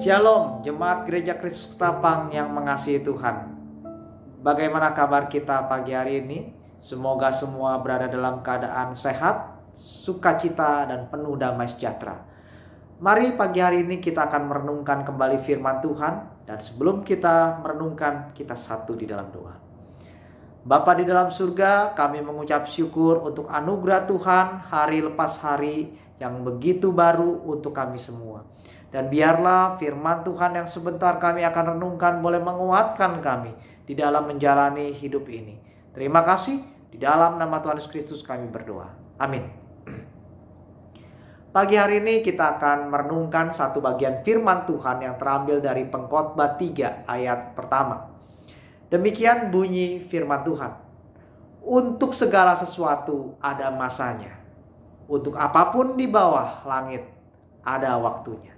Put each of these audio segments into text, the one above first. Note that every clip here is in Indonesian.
Shalom, Jemaat Gereja Kristus Ketapang yang mengasihi Tuhan. Bagaimana kabar kita pagi hari ini? Semoga semua berada dalam keadaan sehat, sukacita, dan penuh damai sejahtera. Mari pagi hari ini kita akan merenungkan kembali firman Tuhan. Dan sebelum kita merenungkan, kita satu di dalam doa. Bapa di dalam surga, kami mengucap syukur untuk anugerah Tuhan hari lepas hari yang begitu baru untuk kami semua. Dan biarlah firman Tuhan yang sebentar kami akan renungkan boleh menguatkan kami di dalam menjalani hidup ini. Terima kasih, di dalam nama Tuhan Yesus Kristus kami berdoa. Amin. Pagi hari ini kita akan merenungkan satu bagian firman Tuhan yang terambil dari Pengkhotbah 3 ayat pertama. Demikian bunyi firman Tuhan. Untuk segala sesuatu ada masanya. Untuk apapun di bawah langit ada waktunya.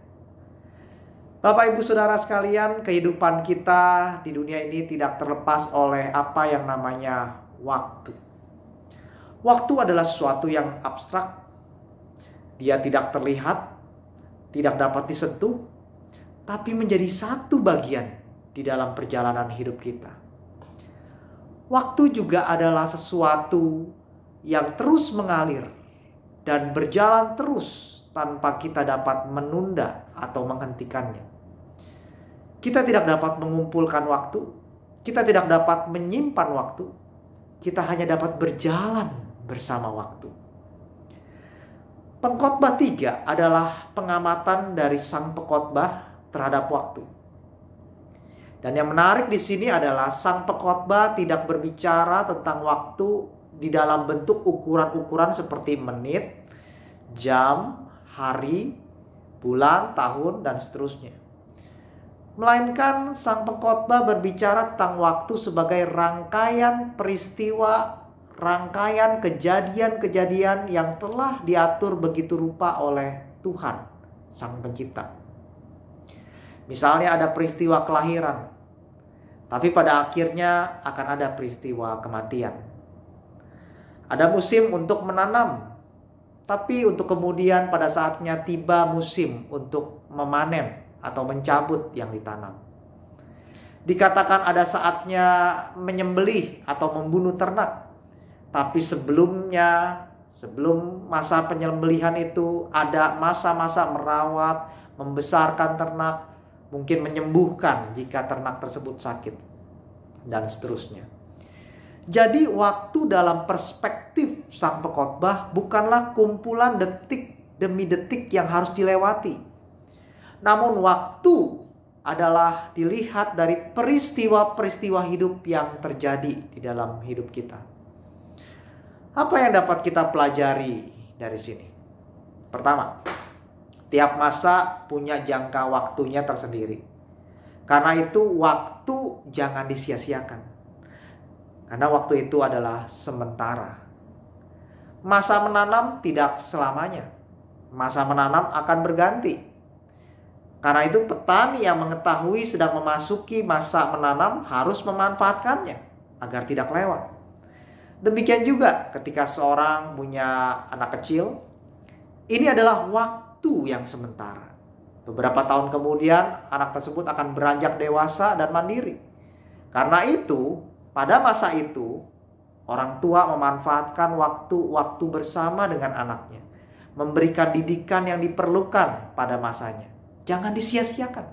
Bapak Ibu Saudara sekalian, kehidupan kita di dunia ini tidak terlepas oleh apa yang namanya waktu. Waktu adalah sesuatu yang abstrak. Dia tidak terlihat, tidak dapat disentuh, tapi menjadi satu bagian di dalam perjalanan hidup kita. Waktu juga adalah sesuatu yang terus mengalir dan berjalan terus tanpa kita dapat menunda atau menghentikannya. Kita tidak dapat mengumpulkan waktu, kita tidak dapat menyimpan waktu, kita hanya dapat berjalan bersama waktu. Pengkhotbah 3 adalah pengamatan dari sang pengkhotbah terhadap waktu. Dan yang menarik di sini adalah sang pengkhotbah tidak berbicara tentang waktu di dalam bentuk ukuran-ukuran seperti menit, jam, hari, bulan, tahun, dan seterusnya. Melainkan sang pengkhotbah berbicara tentang waktu sebagai rangkaian peristiwa, rangkaian kejadian-kejadian yang telah diatur begitu rupa oleh Tuhan, sang pencipta. Misalnya ada peristiwa kelahiran, tapi pada akhirnya akan ada peristiwa kematian. Ada musim untuk menanam, tapi untuk kemudian pada saatnya tiba musim untuk memanen atau mencabut yang ditanam. Dikatakan ada saatnya menyembelih atau membunuh ternak. Tapi sebelum masa penyembelihan itu ada masa-masa merawat, membesarkan ternak, mungkin menyembuhkan jika ternak tersebut sakit, dan seterusnya. Jadi waktu dalam perspektif sang pengkhotbah bukanlah kumpulan detik demi detik yang harus dilewati. Namun waktu adalah dilihat dari peristiwa-peristiwa hidup yang terjadi di dalam hidup kita. Apa yang dapat kita pelajari dari sini? Pertama, tiap masa punya jangka waktunya tersendiri. Karena itu waktu jangan disia-siakan. Karena waktu itu adalah sementara. Masa menanam tidak selamanya. Masa menanam akan berganti. Karena itu petani yang mengetahui sedang memasuki masa menanam harus memanfaatkannya agar tidak lewat. Demikian juga ketika seorang punya anak kecil, ini adalah waktu yang sementara. Beberapa tahun kemudian anak tersebut akan beranjak dewasa dan mandiri. Karena itu, pada masa itu, orang tua memanfaatkan waktu-waktu bersama dengan anaknya. Memberikan didikan yang diperlukan pada masanya. Jangan disia-siakan.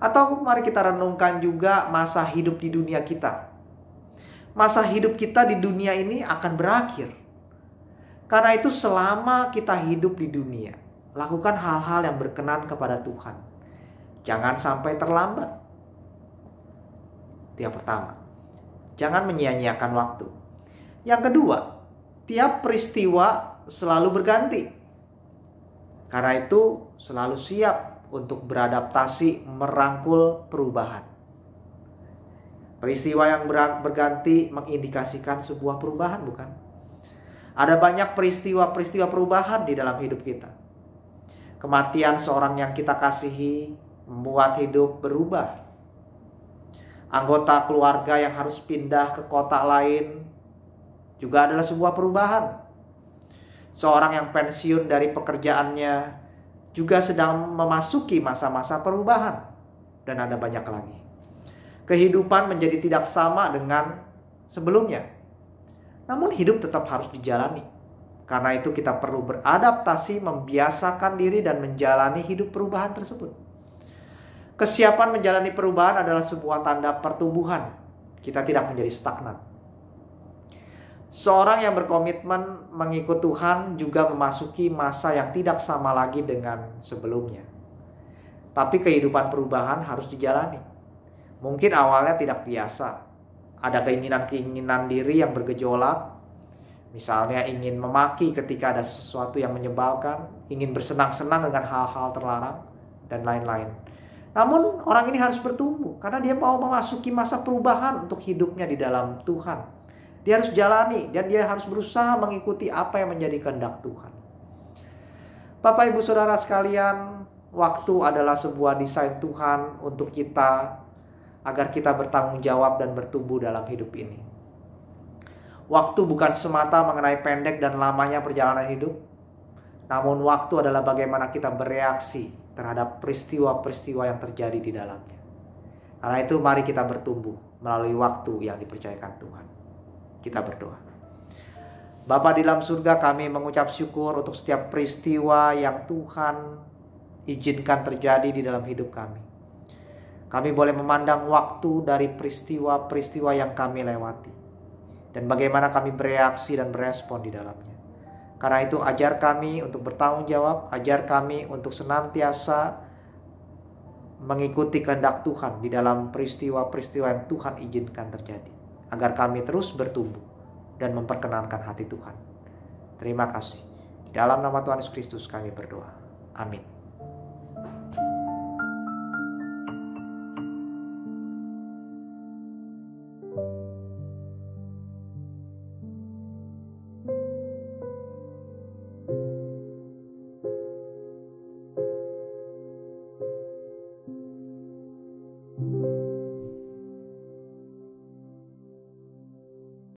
Atau mari kita renungkan juga masa hidup di dunia kita. Masa hidup kita di dunia ini akan berakhir. Karena itu selama kita hidup di dunia, lakukan hal-hal yang berkenan kepada Tuhan. Jangan sampai terlambat. Itu yang pertama. Jangan menyia-nyiakan waktu. Yang kedua, tiap peristiwa selalu berganti. Karena itu selalu siap untuk beradaptasi merangkul perubahan. Peristiwa yang berganti mengindikasikan sebuah perubahan, bukan? Ada banyak peristiwa-peristiwa perubahan di dalam hidup kita. Kematian seorang yang kita kasihi membuat hidup berubah. Anggota keluarga yang harus pindah ke kota lain juga adalah sebuah perubahan. Seorang yang pensiun dari pekerjaannya juga sedang memasuki masa-masa perubahan. Dan ada banyak lagi. Kehidupan menjadi tidak sama dengan sebelumnya. Namun hidup tetap harus dijalani. Karena itu kita perlu beradaptasi, membiasakan diri dan menjalani hidup perubahan tersebut. Kesiapan menjalani perubahan adalah sebuah tanda pertumbuhan. Kita tidak menjadi stagnan. Seorang yang berkomitmen mengikut Tuhan juga memasuki masa yang tidak sama lagi dengan sebelumnya. Tapi kehidupan perubahan harus dijalani. Mungkin awalnya tidak biasa. Ada keinginan-keinginan diri yang bergejolak. Misalnya ingin memaki ketika ada sesuatu yang menyebalkan, ingin bersenang-senang dengan hal-hal terlarang, dan lain-lain. Namun orang ini harus bertumbuh karena dia mau memasuki masa perubahan untuk hidupnya di dalam Tuhan. Dia harus jalani dan dia harus berusaha mengikuti apa yang menjadi kehendak Tuhan. Bapak Ibu Saudara sekalian, waktu adalah sebuah desain Tuhan untuk kita agar kita bertanggung jawab dan bertumbuh dalam hidup ini. Waktu bukan semata mengenai pendek dan lamanya perjalanan hidup, namun waktu adalah bagaimana kita bereaksi terhadap peristiwa-peristiwa yang terjadi di dalamnya. Karena itu mari kita bertumbuh melalui waktu yang dipercayakan Tuhan. Kita berdoa. Bapa di dalam surga, kami mengucap syukur untuk setiap peristiwa yang Tuhan izinkan terjadi di dalam hidup kami. Kami boleh memandang waktu dari peristiwa-peristiwa yang kami lewati. Dan bagaimana kami bereaksi dan berespon di dalamnya. Karena itu ajar kami untuk bertanggung jawab, ajar kami untuk senantiasa mengikuti kehendak Tuhan di dalam peristiwa-peristiwa yang Tuhan izinkan terjadi. Agar kami terus bertumbuh dan memperkenankan hati Tuhan. Terima kasih. Di dalam nama Tuhan Yesus Kristus kami berdoa. Amin.